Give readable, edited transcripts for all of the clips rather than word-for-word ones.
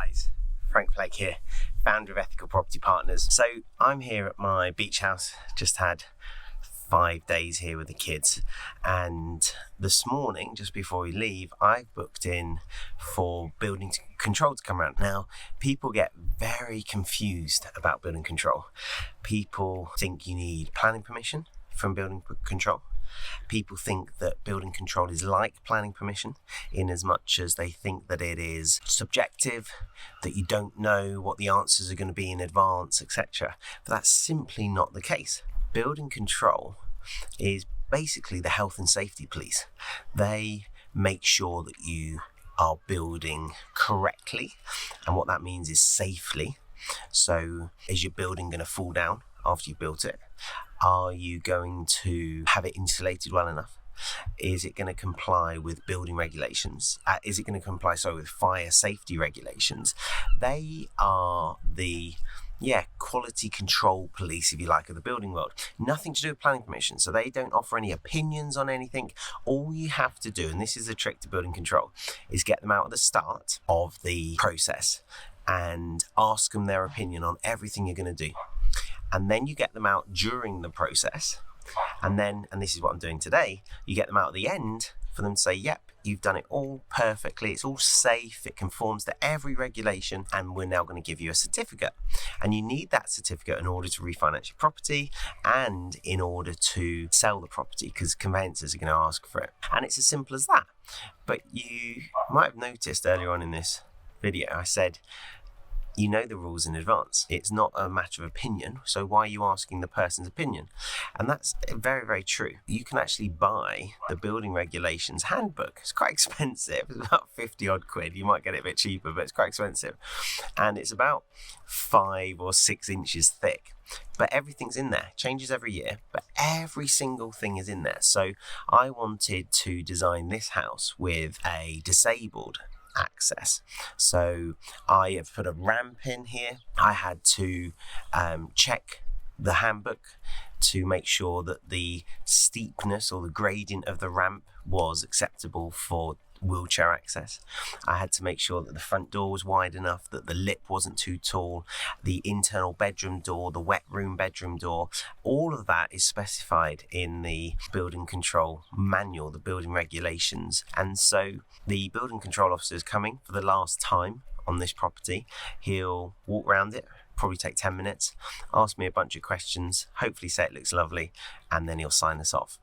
guys, Flegg here, founder of Ethical Property Partners. So I'm here at my beach house, just had 5 days here with the kids, and this morning, just before we leave, I've booked in for building control to come around. Now, people get very confused about building control. People think you need planning permission from building control. People think that building control is like planning permission, in as much as they think that it is subjective, that you don't know what the answers are going to be in advance, etc. But that's simply not the case. Building control is basically the health and safety police. They make sure that you are building correctly, and what that means is safely. So is your building going to fall down after you've built it? Are you going to have it insulated well enough? Is it going to comply with building regulations? Is it going to comply with fire safety regulations? They are the quality control police, if you like, of the building world. Nothing to do with planning permission, so they don't offer any opinions on anything. All you have to do, and this is the trick to building control, is get them out at the start of the process and ask them their opinion on everything you're going to do. And then you get them out during the process, and this is what I'm doing today, you get them out at the end for them to say, yep, you've done it all perfectly, it's all safe, it conforms to every regulation, and we're now going to give you a certificate. And you need that certificate in order to refinance your property and in order to sell the property, because conveyancers are going to ask for it. And it's as simple as that. But you might have noticed earlier on in this video, I said, you know the rules in advance. It's not a matter of opinion, so why are you asking the person's opinion? And that's very, very true. You can actually buy the building regulations handbook. It's quite expensive. It's about 50 odd quid. You might get it a bit cheaper, but it's quite expensive. And it's about 5 or 6 inches thick. But everything's in there. Changes every year, but every single thing is in there. So I wanted to design this house with a disabled access. So I have put a ramp in here. I had to check the handbook to make sure that the steepness or the gradient of the ramp was acceptable for wheelchair access. I had to make sure that the front door was wide enough, that the lip wasn't too tall, the internal bedroom door, the wet room bedroom door, all of that is specified in the building control manual, the building regulations. And so the building control officer is coming for the last time on this property. He'll walk around it, probably take 10 minutes, ask me a bunch of questions, hopefully say it looks lovely, and then he'll sign us off.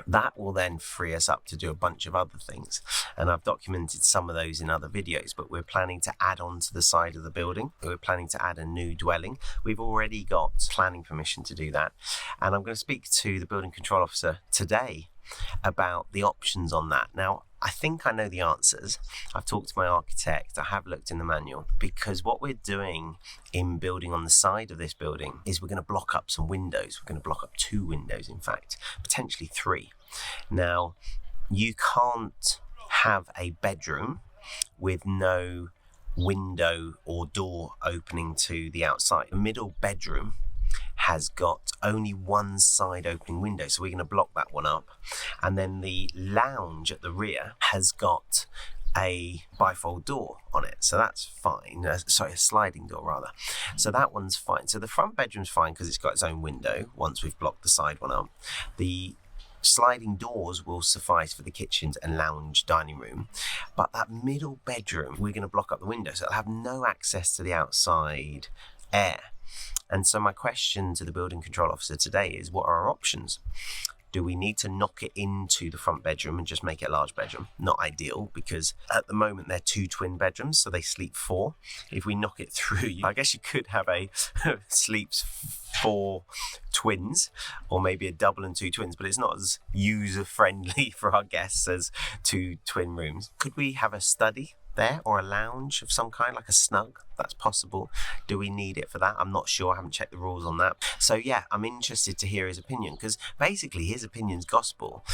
That will then free us up to do a bunch of other things, and I've documented some of those in other videos, but we're planning to add on to the side of the building. We're planning to add a new dwelling. We've already got planning permission to do that, and I'm going to speak to the building control officer today about the options on that. Now, I think I know the answers. I've talked to my architect, I have looked in the manual, because what we're doing in building on the side of this building is we're going to block up some windows. We're going to block up 2 windows, in fact, potentially 3. Now, you can't have a bedroom with no window or door opening to the outside. The middle bedroom has got only one side opening window, so we're going to block that one up. And then the lounge at the rear has got a bifold door on it, so that's fine. A sliding door rather. So that one's fine. So the front bedroom's fine because it's got its own window once we've blocked the side one up. The sliding doors will suffice for the kitchens and lounge dining room, but that middle bedroom, we're going to block up the window, so it'll have no access to the outside air. And so my question to the building control officer today is, what are our options? Do we need to knock it into the front bedroom and just make it a large bedroom? Not ideal, because at the moment they're 2 twin bedrooms, so they sleep 4. If we knock it through, I guess you could have a sleeps 4 twins, or maybe a double and 2 twins, but it's not as user friendly for our guests as 2 twin rooms. Could we have a study there, or a lounge of some kind, like a snug? That's possible. Do we need it for that? I'm not sure. I haven't checked the rules on that. So yeah, I'm interested to hear his opinion, because basically his opinion's gospel,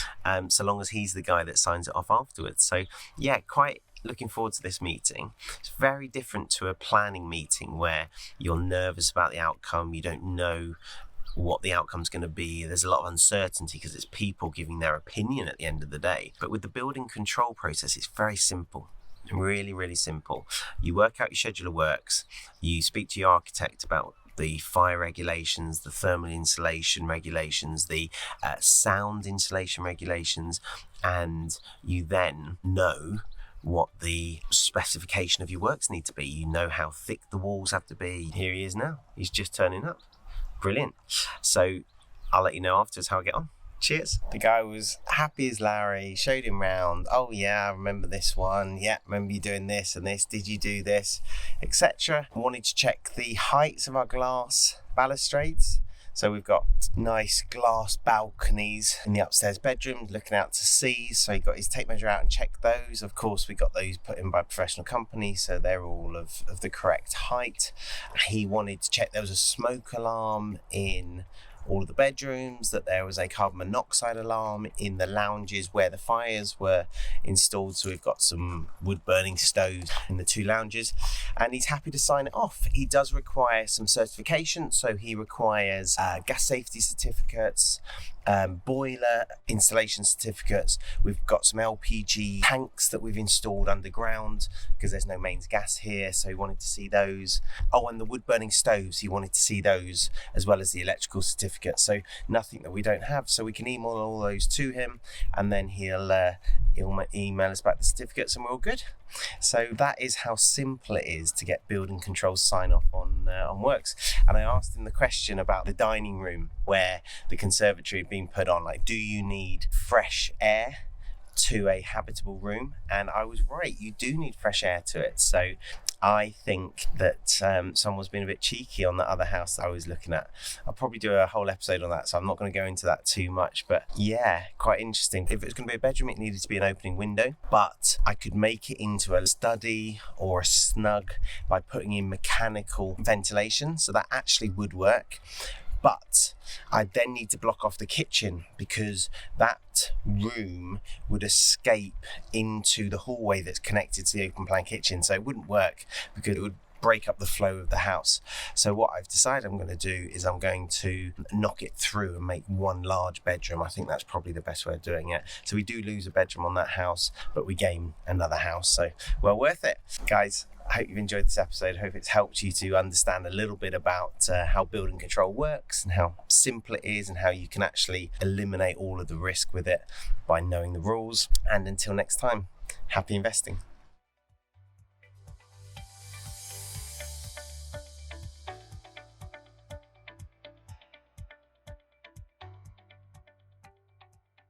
so long as he's the guy that signs it off afterwards. So yeah, quite looking forward to this meeting. It's very different to a planning meeting where you're nervous about the outcome, you don't know what the outcome's going to be. There's a lot of uncertainty because it's people giving their opinion at the end of the day. But with the building control process, it's very simple. Really, really simple. You work out your schedule of works, you speak to your architect about the fire regulations, the thermal insulation regulations, the sound insulation regulations, and you then know what the specification of your works need to be. You know how thick the walls have to be. Here he is now. He's just turning up. Brilliant. So I'll let you know afterwards how I get on. Cheers. The guy was happy as Larry, showed him round. Oh yeah, I remember this one. Yeah, remember you doing this and this. Did you do this? Etc. Wanted to check the heights of our glass balustrades. So we've got nice glass balconies in the upstairs bedroom looking out to sea. So he got his tape measure out and checked those. Of course, we got those put in by a professional company, so they're all of the correct height. He wanted to check there was a smoke alarm in all of the bedrooms, that there was a carbon monoxide alarm in the lounges where the fires were installed. So we've got some wood burning stoves in the 2 lounges, and he's happy to sign it off. He does require some certification, so he requires gas safety certificates, boiler installation certificates. We've got some LPG tanks that we've installed underground because there's no mains gas here, so he wanted to see those. Oh, and the wood burning stoves, he wanted to see those as well as the electrical certificate. So nothing that we don't have, so we can email all those to him, and then he'll email us back the certificates, and we're all good. So that is how simple it is to get building controls sign off on works. And I asked him the question about the dining room where the conservatory had been put on, like, do you need fresh air to a habitable room? And I was right, you do need fresh air to it. So I think that someone's been a bit cheeky on the other house that I was looking at. I'll probably do a whole episode on that, so I'm not going to go into that too much, but yeah, quite interesting. If it was going to be a bedroom, it needed to be an opening window, but I could make it into a study or a snug by putting in mechanical ventilation, so that actually would work. But I then need to block off the kitchen because that room would escape into the hallway that's connected to the open plan kitchen. So it wouldn't work because it would break up the flow of the house. So what I've decided I'm going to do is I'm going to knock it through and make one large bedroom. I think that's probably the best way of doing it. So we do lose a bedroom on that house, but we gain another house. So well worth it. Guys, I hope you've enjoyed this episode. I hope it's helped you to understand a little bit about how building control works and how simple it is and how you can actually eliminate all of the risk with it by knowing the rules. And until next time, happy investing.